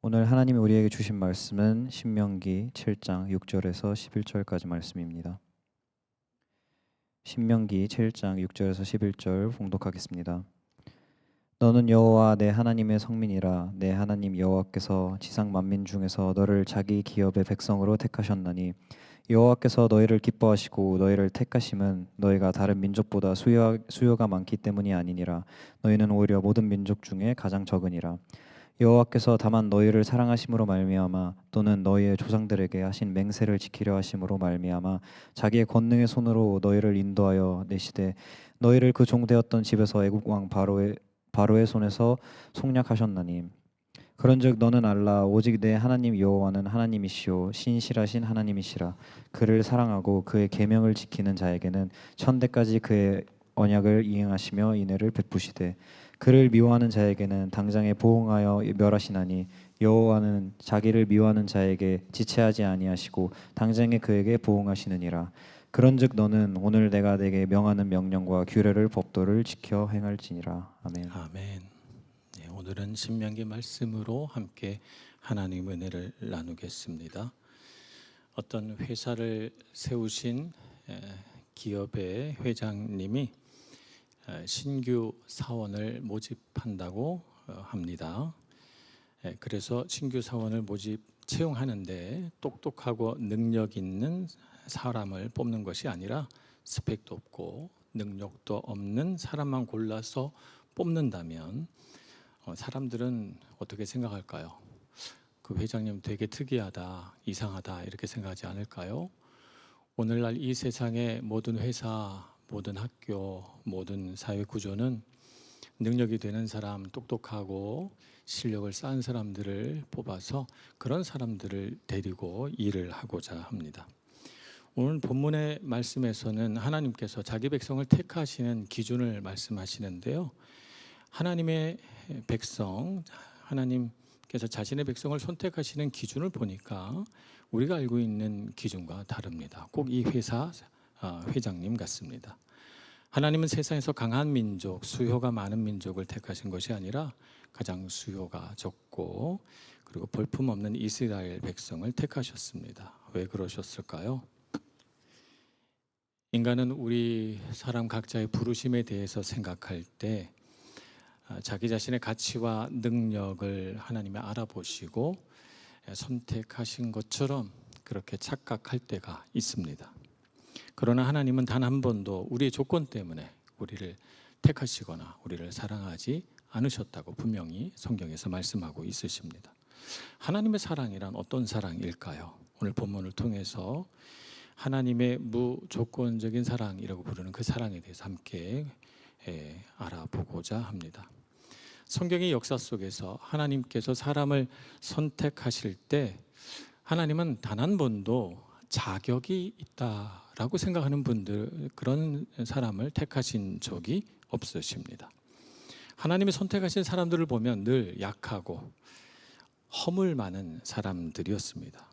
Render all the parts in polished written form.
오늘 하나님이 우리에게 주신 말씀은 신명기 7장 6절에서 11절까지 말씀입니다. 신명기 7장 6절에서 11절 봉독하겠습니다. 너는 여호와 내 하나님의 성민이라. 내 하나님 여호와께서 지상 만민 중에서 너를 자기 기업의 백성으로 택하셨나니 여호와께서 너희를 기뻐하시고 너희를 택하심은 너희가 다른 민족보다 수요가 많기 때문이 아니니라. 너희는 오히려 모든 민족 중에 가장 적으니라. 여호와께서 다만 너희를 사랑하심으로 말미암아 또는 너희의 조상들에게 하신 맹세를 지키려 하심으로 말미암아 자기의 권능의 손으로 너희를 인도하여 내시되 너희를 그 종되었던 집에서 애굽 왕 바로의 손에서 속량하셨나니 그런즉 너는 알라. 오직 내 하나님 여호와는 하나님이시오 신실하신 하나님이시라. 그를 사랑하고 그의 계명을 지키는 자에게는 천대까지 그의 언약을 이행하시며 인애를 베푸시되 그를 미워하는 자에게는 당장에 보응하여 멸하시나니 여호와는 자기를 미워하는 자에게 지체하지 아니하시고 당장에 그에게 보응하시느니라. 그런즉 너는 오늘 내가 내게 명하는 명령과 규례를 법도를 지켜 행할지니라. 아멘. 아멘. 네, 오늘은 신명기 말씀으로 함께 하나님의 은혜를 나누겠습니다. 어떤 회사를 세우신 기업의 회장님이 신규 사원을 모집한다고 합니다. 그래서 신규 사원을 채용하는데 똑똑하고 능력 있는 사람을 뽑는 것이 아니라 스펙도 없고 능력도 없는 사람만 골라서 뽑는다면 사람들은 어떻게 생각할까요? 그 회장님 되게 특이하다, 이상하다 이렇게 생각하지 않을까요? 오늘날 이 세상의 모든 회사, 모든 학교, 모든 사회 구조는 능력이 되는 사람, 똑똑하고 실력을 쌓은 사람들을 뽑아서 그런 사람들을 데리고 일을 하고자 합니다. 오늘 본문의 말씀에서는 하나님께서 자기 백성을 택하시는 기준을 말씀하시는데요. 하나님의 백성, 하나님께서 자신의 백성을 선택하시는 기준을 보니까 우리가 알고 있는 기준과 다릅니다. 꼭 이 회장님 같습니다. 하나님은 세상에서 강한 민족, 수요가 많은 민족을 택하신 것이 아니라 가장 수요가 적고 그리고 볼품없는 이스라엘 백성을 택하셨습니다. 왜 그러셨을까요? 인간은 우리 사람 각자의 부르심에 대해서 생각할 때 자기 자신의 가치와 능력을 하나님이 알아보시고 선택하신 것처럼 그렇게 착각할 때가 있습니다. 그러나 하나님은 단 한 번도 우리의 조건 때문에 우리를 택하시거나 우리를 사랑하지 않으셨다고 분명히 성경에서 말씀하고 있으십니다. 하나님의 사랑이란 어떤 사랑일까요? 오늘 본문을 통해서 하나님의 무조건적인 사랑이라고 부르는 그 사랑에 대해서 함께 알아보고자 합니다. 성경의 역사 속에서 하나님께서 사람을 선택하실 때 하나님은 단 한 번도 자격이 있다라고 생각하는 분들, 그런 사람을 택하신 적이 없으십니다. 하나님이 선택하신 사람들을 보면 늘 약하고 허물 많은 사람들이었습니다.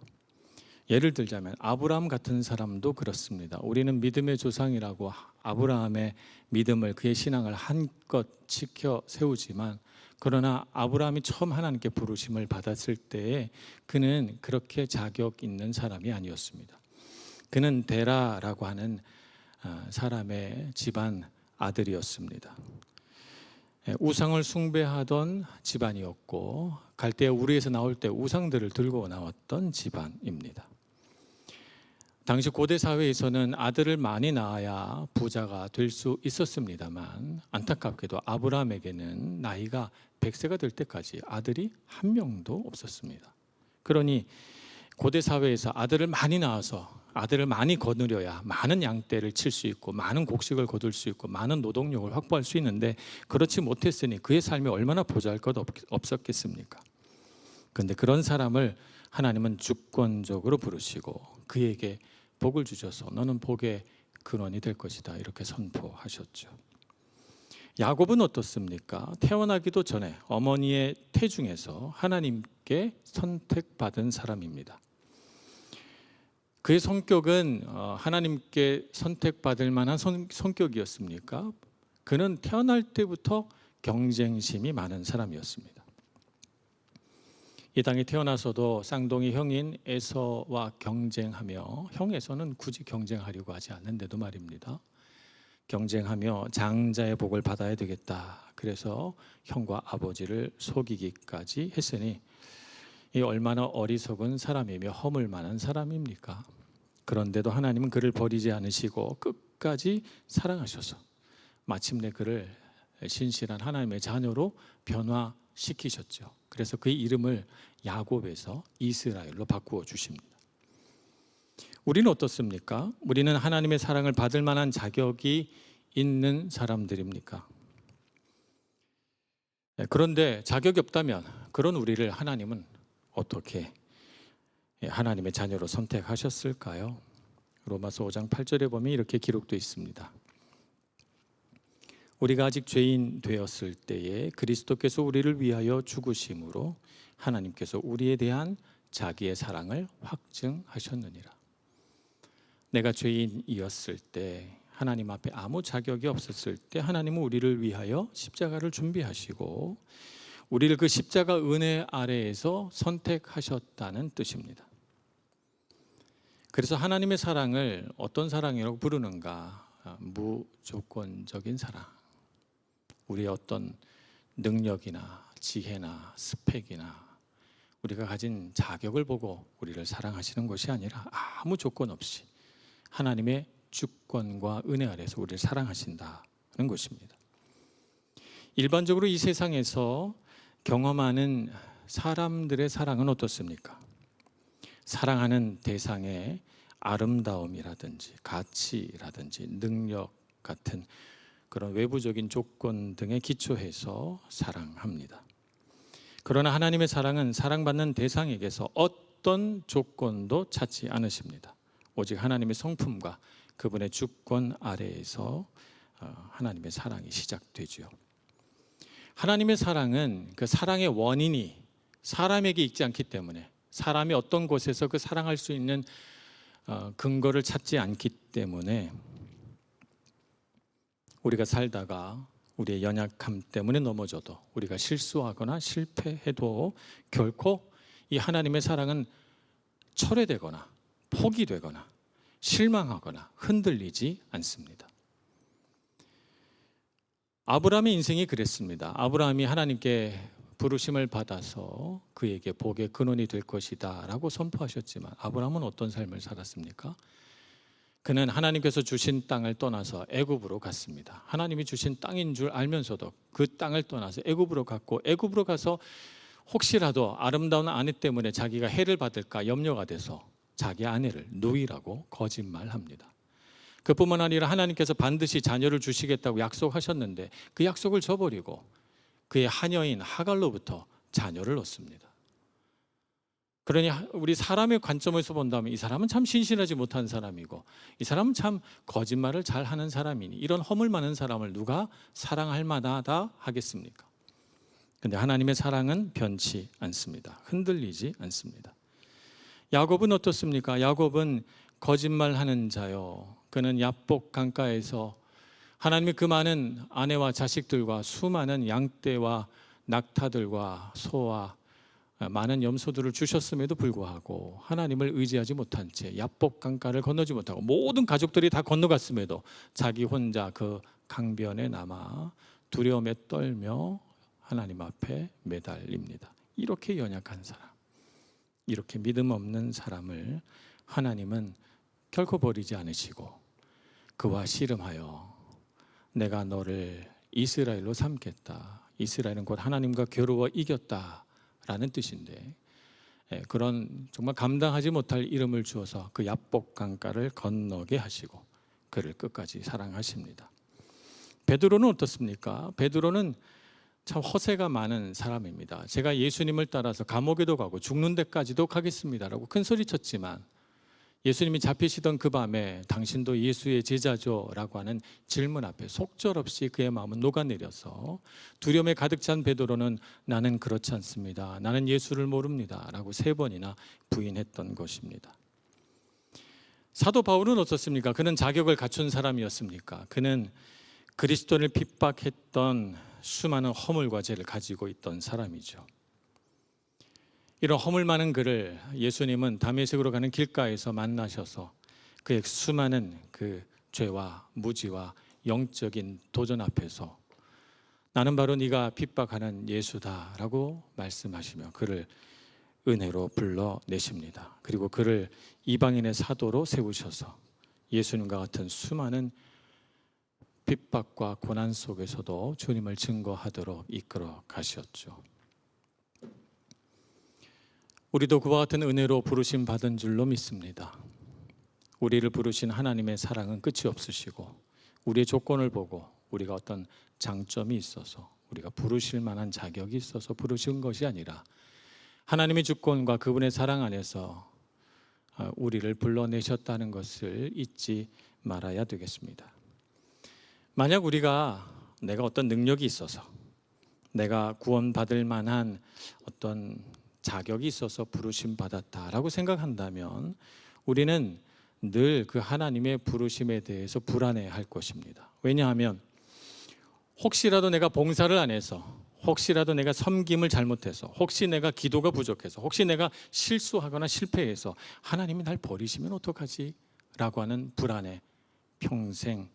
예를 들자면 아브라함 같은 사람도 그렇습니다. 우리는 믿음의 조상이라고 아브라함의 믿음을, 그의 신앙을 한껏 지켜 세우지만 그러나 아브라함이 처음 하나님께 부르심을 받았을 때에 그는 그렇게 자격 있는 사람이 아니었습니다. 그는 데라라고 하는 사람의 집안 아들이었습니다. 우상을 숭배하던 집안이었고 갈대아 우르에서 나올 때 우상들을 들고 나왔던 집안입니다. 당시 고대 사회에서는 아들을 많이 낳아야 부자가 될 수 있었습니다만 안타깝게도 아브라함에게는 나이가 100세가 될 때까지 아들이 한 명도 없었습니다. 그러니 고대 사회에서 아들을 많이 낳아서 아들을 많이 거느려야 많은 양떼를 칠 수 있고 많은 곡식을 거둘 수 있고 많은 노동력을 확보할 수 있는데 그렇지 못했으니 그의 삶이 얼마나 보잘것없었겠습니까? 그런데 그런 사람을 하나님은 주권적으로 부르시고 그에게 복을 주셔서 너는 복의 근원이 될 것이다 이렇게 선포하셨죠. 야곱은 어떻습니까? 태어나기도 전에 어머니의 태중에서 하나님께 선택받은 사람입니다. 그의 성격은 하나님께 선택받을 만한 성격이었습니까? 그는 태어날 때부터 경쟁심이 많은 사람이었습니다. 이 땅에 태어나서도 쌍둥이 형인 에서와 경쟁하며, 형 에서는 굳이 경쟁하려고 하지 않는데도 말입니다. 경쟁하며 장자의 복을 받아야 되겠다. 그래서 형과 아버지를 속이기까지 했으니 이 얼마나 어리석은 사람이며 허물 많은 사람입니까? 그런데도 하나님은 그를 버리지 않으시고 끝까지 사랑하셔서 마침내 그를 신실한 하나님의 자녀로 변화시키셨죠. 그래서 그의 이름을 야곱에서 이스라엘로 바꾸어 주십니다. 우리는 어떻습니까? 우리는 하나님의 사랑을 받을 만한 자격이 있는 사람들입니까? 그런데 자격이 없다면 그런 우리를 하나님은 어떻게 하나님의 자녀로 선택하셨을까요? 로마서 5장 8절에 보면 이렇게 기록되어 있습니다. 우리가 아직 죄인 되었을 때에 그리스도께서 우리를 위하여 죽으심으로 하나님께서 우리에 대한 자기의 사랑을 확증하셨느니라. 내가 죄인이었을 때, 하나님 앞에 아무 자격이 없었을 때 하나님은 우리를 위하여 십자가를 준비하시고 우리를 그 십자가 은혜 아래에서 선택하셨다는 뜻입니다. 그래서 하나님의 사랑을 어떤 사랑이라고 부르는가? 무조건적인 사랑. 우리의 어떤 능력이나 지혜나 스펙이나 우리가 가진 자격을 보고 우리를 사랑하시는 것이 아니라 아무 조건 없이 하나님의 주권과 은혜 아래서 우리를 사랑하신다는 것입니다. 일반적으로 이 세상에서 경험하는 사람들의 사랑은 어떻습니까? 사랑하는 대상의 아름다움이라든지 가치라든지 능력 같은 그런 외부적인 조건 등에 기초해서 사랑합니다. 그러나 하나님의 사랑은 사랑받는 대상에게서 어떤 조건도 찾지 않으십니다. 오직 하나님의 성품과 그분의 주권 아래에서 하나님의 사랑이 시작되죠. 하나님의 사랑은 그 사랑의 원인이 사람에게 있지 않기 때문에, 사람이 어떤 곳에서 그 사랑할 수 있는 근거를 찾지 않기 때문에 우리가 살다가 우리의 연약함 때문에 넘어져도, 우리가 실수하거나 실패해도 결코 이 하나님의 사랑은 철회되거나 포기되거나 실망하거나 흔들리지 않습니다. 아브라함의 인생이 그랬습니다. 아브라함이 하나님께 부르심을 받아서 그에게 복의 근원이 될 것이다 라고 선포하셨지만 아브라함은 어떤 삶을 살았습니까? 그는 하나님께서 주신 땅을 떠나서 애굽으로 갔습니다. 하나님이 주신 땅인 줄 알면서도 그 땅을 떠나서 애굽으로 갔고, 애굽으로 가서 혹시라도 아름다운 아내 때문에 자기가 해를 받을까 염려가 돼서 자기 아내를 누이라고 거짓말합니다. 그뿐만 아니라 하나님께서 반드시 자녀를 주시겠다고 약속하셨는데 그 약속을 저버리고 그의 하녀인 하갈로부터 자녀를 얻습니다. 그러니 우리 사람의 관점에서 본다면 이 사람은 참 신실하지 못한 사람이고 이 사람은 참 거짓말을 잘하는 사람이니 이런 허물 많은 사람을 누가 사랑할 만하다 하겠습니까? 그런데 하나님의 사랑은 변치 않습니다. 흔들리지 않습니다. 야곱은 어떻습니까? 야곱은 거짓말하는 자요. 그는 야복 강가에서 하나님이 그 많은 아내와 자식들과 수많은 양떼와 낙타들과 소와 많은 염소들을 주셨음에도 불구하고 하나님을 의지하지 못한 채 야복 강가를 건너지 못하고 모든 가족들이 다 건너갔음에도 자기 혼자 그 강변에 남아 두려움에 떨며 하나님 앞에 매달립니다. 이렇게 연약한 사람, 이렇게 믿음 없는 사람을 하나님은 결코 버리지 않으시고 그와 씨름하여 내가 너를 이스라엘로 삼겠다. 이스라엘은 곧 하나님과 겨루어 이겼다라는 뜻인데, 그런 정말 감당하지 못할 이름을 주어서 그 야복 강가를 건너게 하시고 그를 끝까지 사랑하십니다. 베드로는 어떻습니까? 베드로는 참 허세가 많은 사람입니다. 제가 예수님을 따라서 감옥에도 가고 죽는 데까지도 가겠습니다라고 큰 소리 쳤지만 예수님이 잡히시던 그 밤에 당신도 예수의 제자죠? 라고 하는 질문 앞에 속절없이 그의 마음은 녹아내려서 두려움에 가득 찬 베드로는 나는 그렇지 않습니다. 나는 예수를 모릅니다. 라고 3번이나 부인했던 것입니다. 사도 바울은 어떻습니까? 그는 자격을 갖춘 사람이었습니까? 그는 그리스도를 핍박했던 수많은 허물과 죄를 가지고 있던 사람이죠. 이런 허물 많은 그를 예수님은 다메섹으로 가는 길가에서 만나셔서 그의 수많은 그 죄와 무지와 영적인 도전 앞에서 나는 바로 네가 핍박하는 예수다라고 말씀하시며 그를 은혜로 불러내십니다. 그리고 그를 이방인의 사도로 세우셔서 예수님과 같은 수많은 핍박과 고난 속에서도 주님을 증거하도록 이끌어 가셨죠. 우리도 그와 같은 은혜로 부르심 받은 줄로 믿습니다. 우리를 부르신 하나님의 사랑은 끝이 없으시고 우리의 조건을 보고 우리가 어떤 장점이 있어서 우리가 부르실 만한 자격이 있어서 부르신 것이 아니라 하나님의 주권과 그분의 사랑 안에서 우리를 불러내셨다는 것을 잊지 말아야 되겠습니다. 만약 우리가 내가 어떤 능력이 있어서 내가 구원받을 만한 어떤 자격이 있어서 부르심 받았다라고 생각한다면 우리는 늘 그 하나님의 부르심에 대해서 불안해할 것입니다. 왜냐하면 혹시라도 내가 봉사를 안 해서, 혹시라도 내가 섬김을 잘못해서, 혹시 내가 기도가 부족해서, 혹시 내가 실수하거나 실패해서 하나님이 날 버리시면 어떡하지? 라고 하는 불안에 평생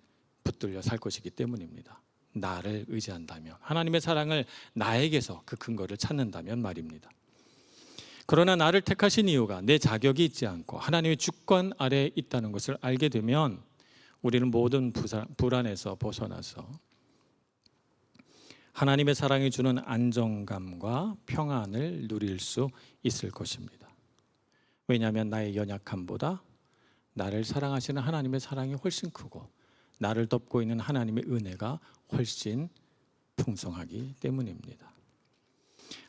붙들려 살 것이기 때문입니다. 나를 의지한다면, 하나님의 사랑을 나에게서 그 근거를 찾는다면 말입니다. 그러나 나를 택하신 이유가 내 자격이 있지 않고 하나님의 주권 아래에 있다는 것을 알게 되면 우리는 모든 불안에서 벗어나서 하나님의 사랑이 주는 안정감과 평안을 누릴 수 있을 것입니다. 왜냐하면 나의 연약함보다 나를 사랑하시는 하나님의 사랑이 훨씬 크고 나를 덮고 있는 하나님의 은혜가 훨씬 풍성하기 때문입니다.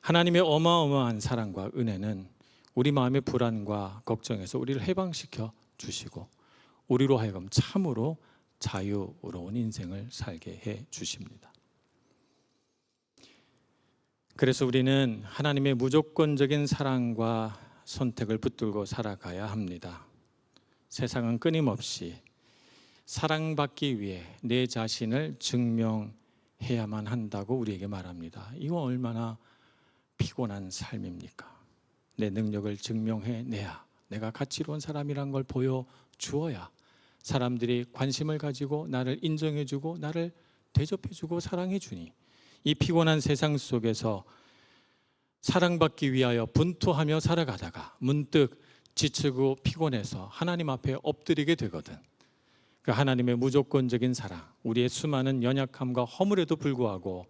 하나님의 어마어마한 사랑과 은혜는 우리 마음의 불안과 걱정에서 우리를 해방시켜 주시고 우리로 하여금 참으로 자유로운 인생을 살게 해 주십니다. 그래서 우리는 하나님의 무조건적인 사랑과 선택을 붙들고 살아가야 합니다. 세상은 끊임없이 사랑받기 위해 내 자신을 증명해야만 한다고 우리에게 말합니다. 이거 얼마나 피곤한 삶입니까? 내 능력을 증명해내야, 내가 가치로운 사람이란 걸 보여주어야 사람들이 관심을 가지고 나를 인정해주고 나를 대접해주고 사랑해주니 이 피곤한 세상 속에서 사랑받기 위하여 분투하며 살아가다가 문득 지치고 피곤해서 하나님 앞에 엎드리게 되거든. 그 하나님의 무조건적인 사랑, 우리의 수많은 연약함과 허물에도 불구하고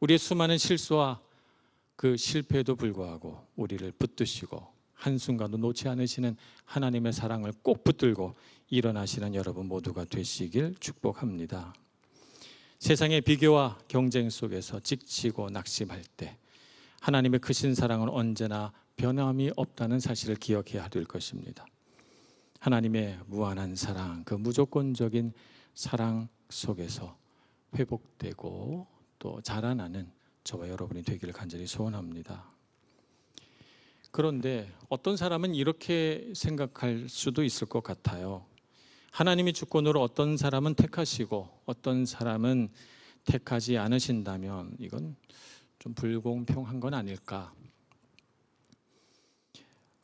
우리의 수많은 실수와 그 실패에도 불구하고 우리를 붙드시고 한순간도 놓지 않으시는 하나님의 사랑을 꼭 붙들고 일어나시는 여러분 모두가 되시길 축복합니다. 세상의 비교와 경쟁 속에서 지치고 낙심할 때 하나님의 크신 사랑은 언제나 변함이 없다는 사실을 기억해야 될 것입니다. 하나님의 무한한 사랑, 그 무조건적인 사랑 속에서 회복되고 또 자라나는 저와 여러분이 되기를 간절히 소원합니다. 그런데 어떤 사람은 이렇게 생각할 수도 있을 것 같아요. 하나님의 주권으로 어떤 사람은 택하시고 어떤 사람은 택하지 않으신다면 이건 좀 불공평한 건 아닐까.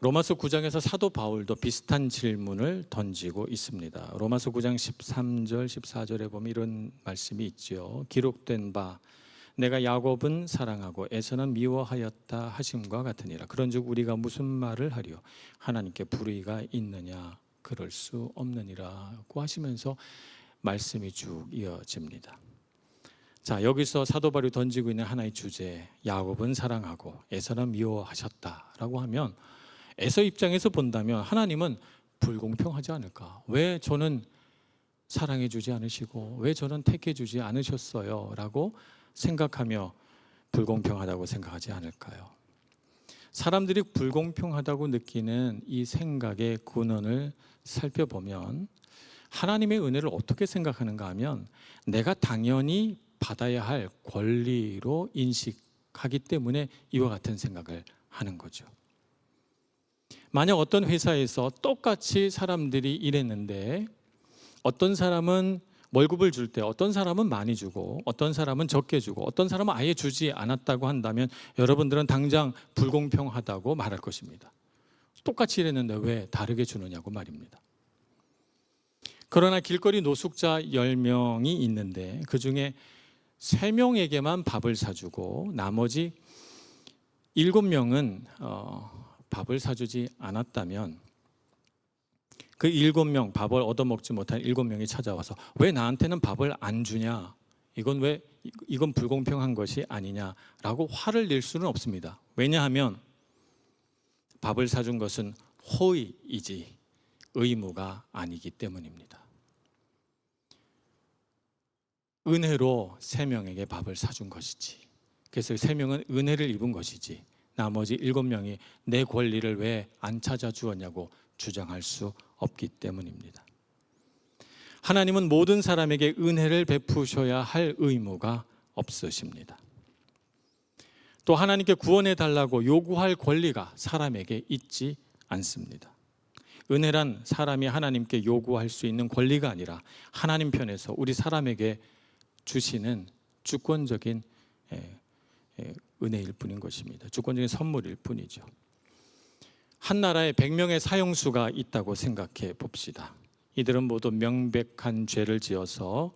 로마서 9장에서 사도 바울도 비슷한 질문을 던지고 있습니다. 로마서 9장 13절 14절에 보면 이런 말씀이 있죠. 기록된 바 내가 야곱은 사랑하고 에서는 미워하였다 하심과 같으니라. 그런즉 우리가 무슨 말을 하리요? 하나님께 불의가 있느냐? 그럴 수 없느니라고 하시면서 말씀이 쭉 이어집니다. 자, 여기서 사도 바울이 던지고 있는 하나의 주제, 야곱은 사랑하고 에서는 미워하셨다라고 하면 에서 입장에서 본다면 하나님은 불공평하지 않을까? 왜 저는 사랑해 주지 않으시고 왜 저는 택해 주지 않으셨어요? 라고 생각하며 불공평하다고 생각하지 않을까요? 사람들이 불공평하다고 느끼는 이 생각의 근원을 살펴보면 하나님의 은혜를 어떻게 생각하는가 하면 내가 당연히 받아야 할 권리로 인식하기 때문에 이와 같은 생각을 하는 거죠. 만약 어떤 회사에서 똑같이 사람들이 일했는데 어떤 사람은 월급을 줄 때 어떤 사람은 많이 주고 어떤 사람은 적게 주고 어떤 사람은 아예 주지 않았다고 한다면 여러분들은 당장 불공평하다고 말할 것입니다. 똑같이 일했는데 왜 다르게 주느냐고 말입니다. 그러나 길거리 노숙자 10명이 있는데 그중에 3명에게만 밥을 사주고 나머지 7명은 밥을 사주지 않았다면 그 7명, 밥을 얻어먹지 못한 7명이 찾아와서 왜 나한테는 밥을 안 주냐, 이건 불공평한 것이 아니냐라고 화를 낼 수는 없습니다. 왜냐하면 밥을 사준 것은 호의이지 의무가 아니기 때문입니다. 은혜로 3명에게 밥을 사준 것이지, 그래서 3명은 은혜를 입은 것이지 나머지 7명이 내 권리를 왜 안 찾아주었냐고 주장할 수 없기 때문입니다. 하나님은 모든 사람에게 은혜를 베푸셔야 할 의무가 없으십니다. 또 하나님께 구원해 달라고 요구할 권리가 사람에게 있지 않습니다. 은혜란 사람이 하나님께 요구할 수 있는 권리가 아니라 하나님 편에서 우리 사람에게 주시는 주권적인 은혜일 뿐인 것입니다. 주권적인 선물일 뿐이죠. 한 나라에 100명의 사형수가 있다고 생각해 봅시다. 이들은 모두 명백한 죄를 지어서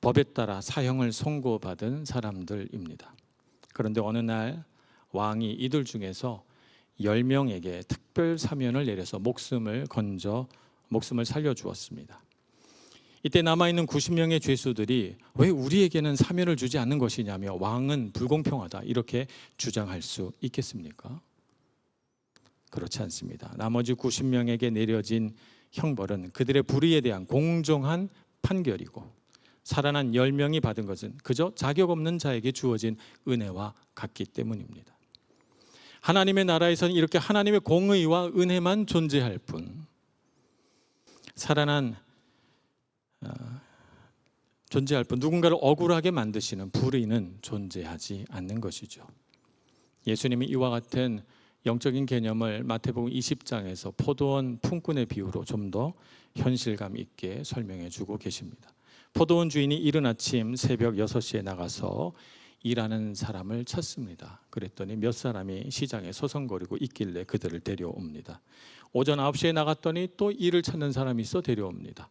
법에 따라 사형을 선고받은 사람들입니다. 그런데 어느 날 왕이 이들 중에서 10명에게 특별 사면을 내려서 목숨을 살려주었습니다. 이때 남아있는 90명의 죄수들이 왜 우리에게는 사면을 주지 않는 것이냐며 왕은 불공평하다 이렇게 주장할 수 있겠습니까? 그렇지 않습니다. 나머지 90명에게 내려진 형벌은 그들의 불의에 대한 공정한 판결이고 살아난 10명이 받은 것은 그저 자격 없는 자에게 주어진 은혜와 같기 때문입니다. 하나님의 나라에서는 이렇게 하나님의 공의와 은혜만 존재할 뿐 누군가를 억울하게 만드시는 불의는 존재하지 않는 것이죠. 예수님이 이와 같은 영적인 개념을 마태복음 20장에서 포도원 품꾼의 비유로 좀 더 현실감 있게 설명해 주고 계십니다. 포도원 주인이 이른 아침 새벽 6시에 나가서 일하는 사람을 찾습니다. 그랬더니 몇 사람이 시장에 서성거리고 있길래 그들을 데려옵니다. 오전 9시에 나갔더니 또 일을 찾는 사람이 있어 데려옵니다.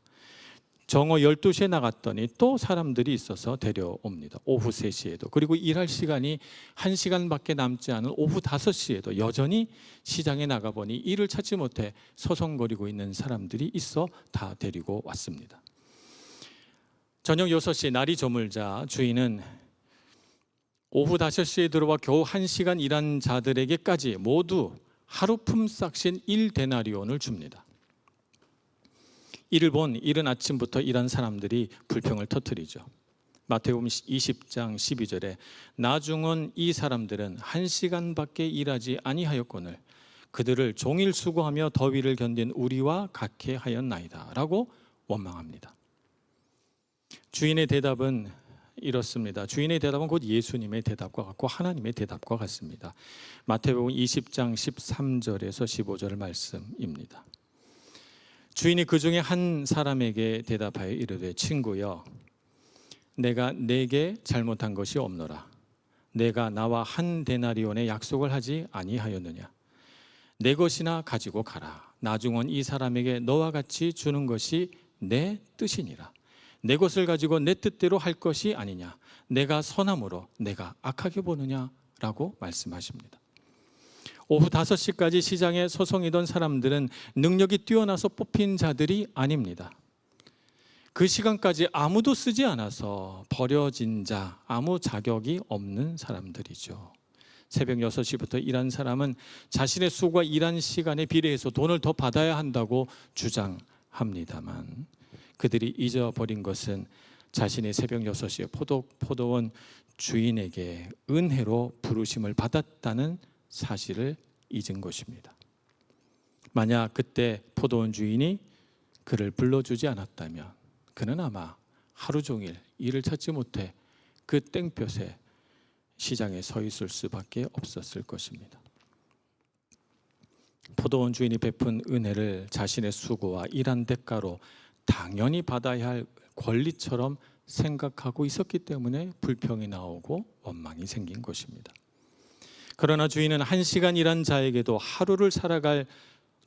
정오 12시에 나갔더니 또 사람들이 있어서 데려옵니다. 오후 3시에도. 그리고 일할 시간이 1시간밖에 남지 않은 오후 5시에도 여전히 시장에 나가보니 일을 찾지 못해 서성거리고 있는 사람들이 있어 다 데리고 왔습니다. 저녁 6시 날이 저물자 주인은 오후 5시에 들어와 겨우 1시간 일한 자들에게까지 모두 하루 품삯인 1데나리온을 줍니다. 이를 본 이른 아침부터 일한 사람들이 불평을 터뜨리죠. 마태복음 20장 12절에 나중은 이 사람들은 1시간밖에 일하지 아니하였거늘 그들을 종일 수고하며 더위를 견딘 우리와 같게 하였나이다 라고 원망합니다. 주인의 대답은 이렇습니다. 주인의 대답은 곧 예수님의 대답과 같고 하나님의 대답과 같습니다. 마태복음 20장 13절에서 15절 말씀입니다. 주인이 그 중에 한 사람에게 대답하여 이르되 친구여 내가 네게 잘못한 것이 없노라. 내가 나와 한 데나리온의 약속을 하지 아니하였느냐. 내 것이나 가지고 가라. 나중은 이 사람에게 너와 같이 주는 것이 내 뜻이니라. 내 것을 가지고 내 뜻대로 할 것이 아니냐. 내가 선함으로 내가 악하게 보느냐라고 말씀하십니다. 오후 5시까지 시장에 소송이던 사람들은 능력이 뛰어나서 뽑힌 자들이 아닙니다. 그 시간까지 아무도 쓰지 않아서 버려진 자, 아무 자격이 없는 사람들이죠. 새벽 6시부터 일한 사람은 자신의 수고와 일한 시간에 비례해서 돈을 더 받아야 한다고 주장합니다만 그들이 잊어버린 것은 자신이 새벽 6시에 포도원 주인에게 은혜로 부르심을 받았다는 사실을 잊은 것입니다. 만약 그때 포도원 주인이 그를 불러주지 않았다면 그는 아마 하루 종일 일을 찾지 못해 그 땡볕에 시장에 서 있을 수밖에 없었을 것입니다. 포도원 주인이 베푼 은혜를 자신의 수고와 일한 대가로 당연히 받아야 할 권리처럼 생각하고 있었기 때문에 불평이 나오고 원망이 생긴 것입니다. 그러나 주인은 1시간 일한 자에게도 하루를 살아갈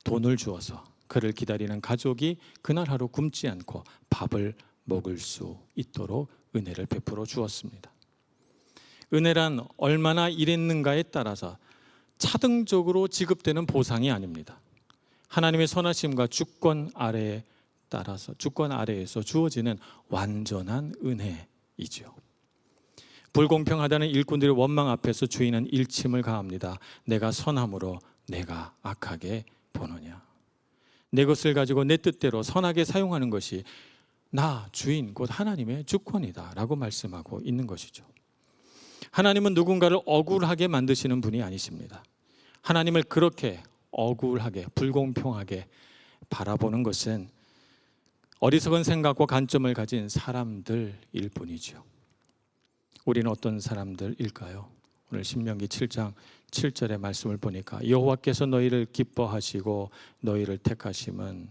돈을 주어서 그를 기다리는 가족이 그날 하루 굶지 않고 밥을 먹을 수 있도록 은혜를 베풀어 주었습니다. 은혜란 얼마나 일했는가에 따라서 차등적으로 지급되는 보상이 아닙니다. 하나님의 선하심과 주권 아래에서 주어지는 완전한 은혜이죠. 불공평하다는 일꾼들의 원망 앞에서 주인은 일침을 가합니다. 내가 선함으로 내가 악하게 보느냐. 내 것을 가지고 내 뜻대로 선하게 사용하는 것이 나 주인 곧 하나님의 주권이다 라고 말씀하고 있는 것이죠. 하나님은 누군가를 억울하게 만드시는 분이 아니십니다. 하나님을 그렇게 억울하게 불공평하게 바라보는 것은 어리석은 생각과 관점을 가진 사람들일 뿐이죠. 우리는 어떤 사람들일까요? 오늘 신명기 7장 7절의 말씀을 보니까 여호와께서 너희를 기뻐하시고 너희를 택하심은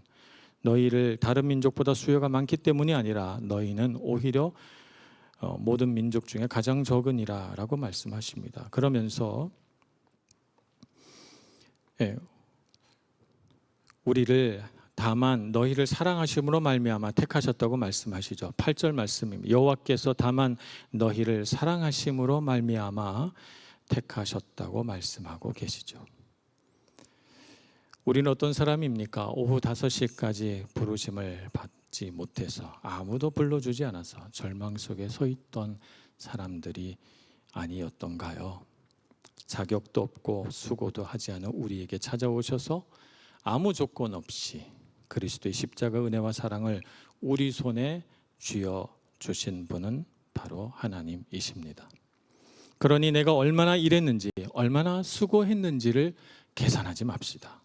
너희를 다른 민족보다 수요가 많기 때문이 아니라 너희는 오히려 모든 민족 중에 가장 적으니라 라고 말씀하십니다. 그러면서 우리를 다만 너희를 사랑하심으로 말미암아 택하셨다고 말씀하시죠. 8절 말씀입니다. 여호와께서 다만 너희를 사랑하심으로 말미암아 택하셨다고 말씀하고 계시죠. 우리는 어떤 사람입니까? 오후 5시까지 부르심을 받지 못해서 아무도 불러주지 않아서 절망 속에 서 있던 사람들이 아니었던가요? 자격도 없고 수고도 하지 않은 우리에게 찾아오셔서 아무 조건 없이 그리스도의 십자가 은혜와 사랑을 우리 손에 쥐어 주신 분은 바로 하나님이십니다. 그러니 내가 얼마나 일했는지 얼마나 수고했는지를 계산하지 맙시다.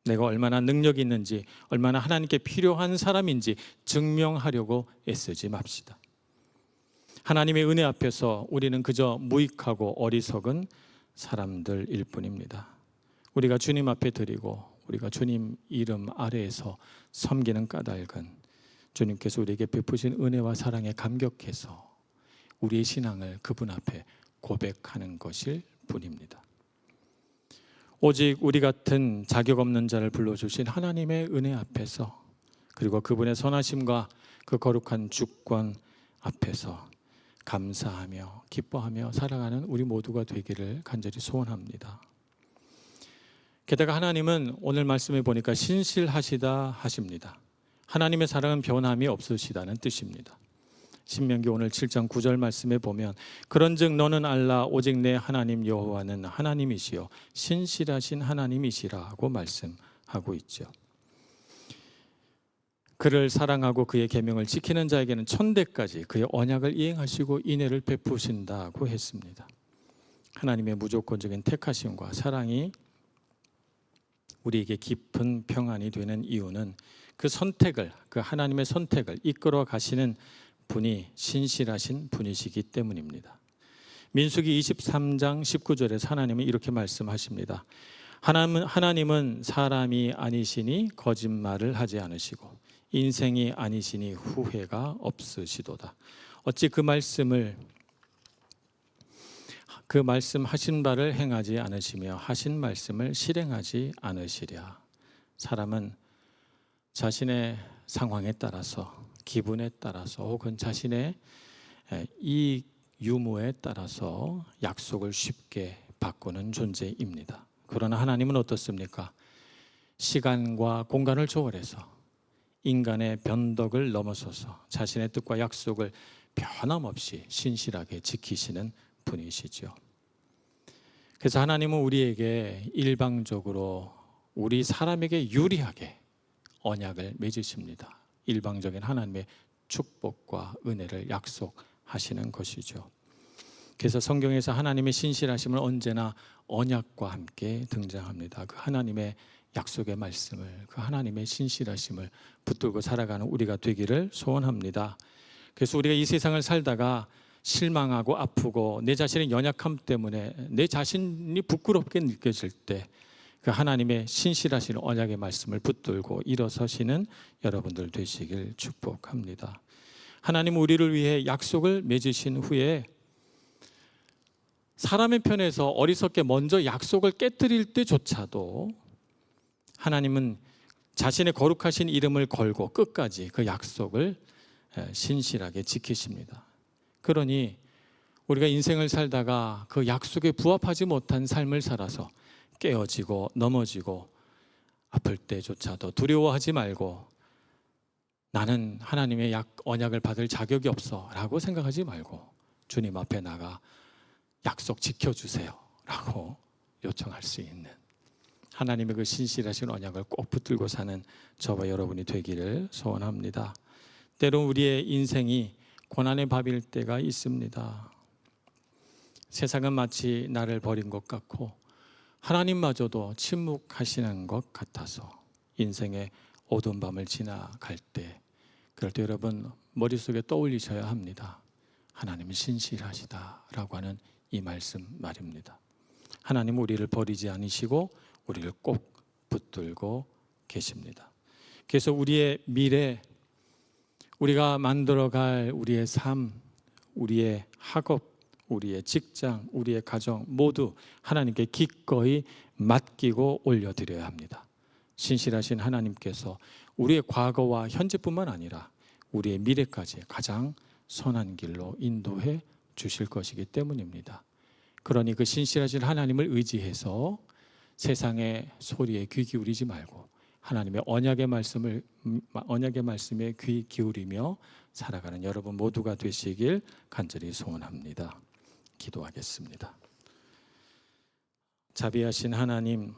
내가 얼마나 능력이 있는지 얼마나 하나님께 필요한 사람인지 증명하려고 애쓰지 맙시다. 하나님의 은혜 앞에서 우리는 그저 무익하고 어리석은 사람들일 뿐입니다. 우리가 주님 앞에 드리고 우리가 주님 이름 아래에서 섬기는 까닭은 주님께서 우리에게 베푸신 은혜와 사랑에 감격해서 우리의 신앙을 그분 앞에 고백하는 것일 뿐입니다. 오직 우리 같은 자격 없는 자를 불러주신 하나님의 은혜 앞에서 그리고 그분의 선하심과 그 거룩한 주권 앞에서 감사하며 기뻐하며 살아가는 우리 모두가 되기를 간절히 소원합니다. 게다가 하나님은 오늘 말씀에 보니까 신실하시다 하십니다. 하나님의 사랑은 변함이 없으시다는 뜻입니다. 신명기 오늘 7장 9절 말씀에 보면 그런즉 너는 알라 오직 내 하나님 여호와는 하나님이시요 신실하신 하나님이시라고 말씀하고 있죠. 그를 사랑하고 그의 계명을 지키는 자에게는 천대까지 그의 언약을 이행하시고 인애를 베푸신다고 했습니다. 하나님의 무조건적인 택하심과 사랑이 우리에게 깊은 평안이 되는 이유는 그 하나님의 선택을 이끌어 가시는 분이 신실하신 분이시기 때문입니다. 민수기 23장 19절에서 하나님은 이렇게 말씀하십니다. 하나님은 사람이 아니시니 거짓말을 하지 않으시고 인생이 아니시니 후회가 없으시도다. 어찌 그 말씀하신 바를 행하지 않으시며 하신 말씀을 실행하지 않으시랴. 사람은 자신의 상황에 따라서 기분에 따라서 혹은 자신의 이익 유무에 따라서 약속을 쉽게 바꾸는 존재입니다. 그러나 하나님은 어떻습니까? 시간과 공간을 초월해서 인간의 변덕을 넘어서서 자신의 뜻과 약속을 변함없이 신실하게 지키시는 분이시죠. 그래서 하나님은 우리에게 일방적으로 우리 사람에게 유리하게 언약을 맺으십니다. 일방적인 하나님의 축복과 은혜를 약속하시는 것이죠. 그래서 성경에서 하나님의 신실하심을 언제나 언약과 함께 등장합니다. 그 하나님의 약속의 말씀을 그 하나님의 신실하심을 붙들고 살아가는 우리가 되기를 소원합니다. 그래서 우리가 이 세상을 살다가 실망하고 아프고 내 자신의 연약함 때문에 내 자신이 부끄럽게 느껴질 때 그 하나님의 신실하신 언약의 말씀을 붙들고 일어서시는 여러분들 되시길 축복합니다. 하나님은 우리를 위해 약속을 맺으신 후에 사람의 편에서 어리석게 먼저 약속을 깨뜨릴 때조차도 하나님은 자신의 거룩하신 이름을 걸고 끝까지 그 약속을 신실하게 지키십니다. 그러니 우리가 인생을 살다가 그 약속에 부합하지 못한 삶을 살아서 깨어지고 넘어지고 아플 때조차도 두려워하지 말고 나는 하나님의 언약을 받을 자격이 없어 라고 생각하지 말고 주님 앞에 나가 약속 지켜주세요 라고 요청할 수 있는 하나님의 그 신실하신 언약을 꼭 붙들고 사는 저와 여러분이 되기를 소원합니다. 때론 우리의 인생이 고난의 밥일 때가 있습니다. 세상은 마치 나를 버린 것 같고 하나님마저도 침묵하시는 것 같아서 인생의 어두운 밤을 지나갈 때, 그럴 때 여러분 머릿속에 떠올리셔야 합니다. 하나님은 신실하시다라고 하는 이 말씀 말입니다. 하나님은 우리를 버리지 않으시고 우리를 꼭 붙들고 계십니다. 그래서 우리의 미래, 우리가 만들어갈 우리의 삶, 우리의 학업, 우리의 직장, 우리의 가정 모두 하나님께 기꺼이 맡기고 올려드려야 합니다. 신실하신 하나님께서 우리의 과거와 현재뿐만 아니라 우리의 미래까지 가장 선한 길로 인도해 주실 것이기 때문입니다. 그러니 그 신실하신 하나님을 의지해서 세상의 소리에 귀 기울이지 말고 하나님의 언약의 말씀에 귀 기울이며 살아가는 여러분 모두가 되시길 간절히 소원합니다. 기도하겠습니다. 자비하신 하나님,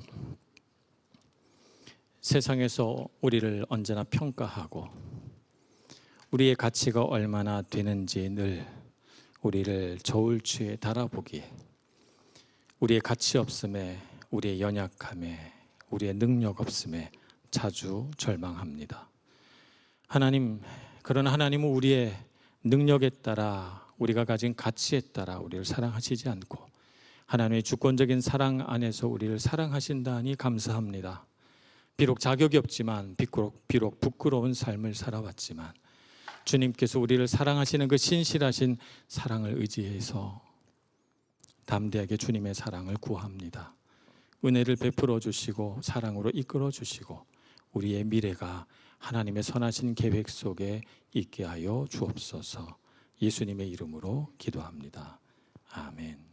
세상에서 우리를 언제나 평가하고 우리의 가치가 얼마나 되는지 늘 우리를 저울추에 달아보기에 우리의 가치 없음에, 우리의 연약함에, 우리의 능력 없음에 자주 절망합니다. 하나님, 그러나 하나님은 우리의 능력에 따라, 우리가 가진 가치에 따라 우리를 사랑하시지 않고 하나님의 주권적인 사랑 안에서 우리를 사랑하신다니 감사합니다. 비록 자격이 없지만, 비록 부끄러운 삶을 살아왔지만 주님께서 우리를 사랑하시는 그 신실하신 사랑을 의지해서 담대하게 주님의 사랑을 구합니다. 은혜를 베풀어 주시고 사랑으로 이끌어 주시고 우리의 미래가 하나님의 선하신 계획 속에 있게 하여 주옵소서. 예수님의 이름으로 기도합니다. 아멘.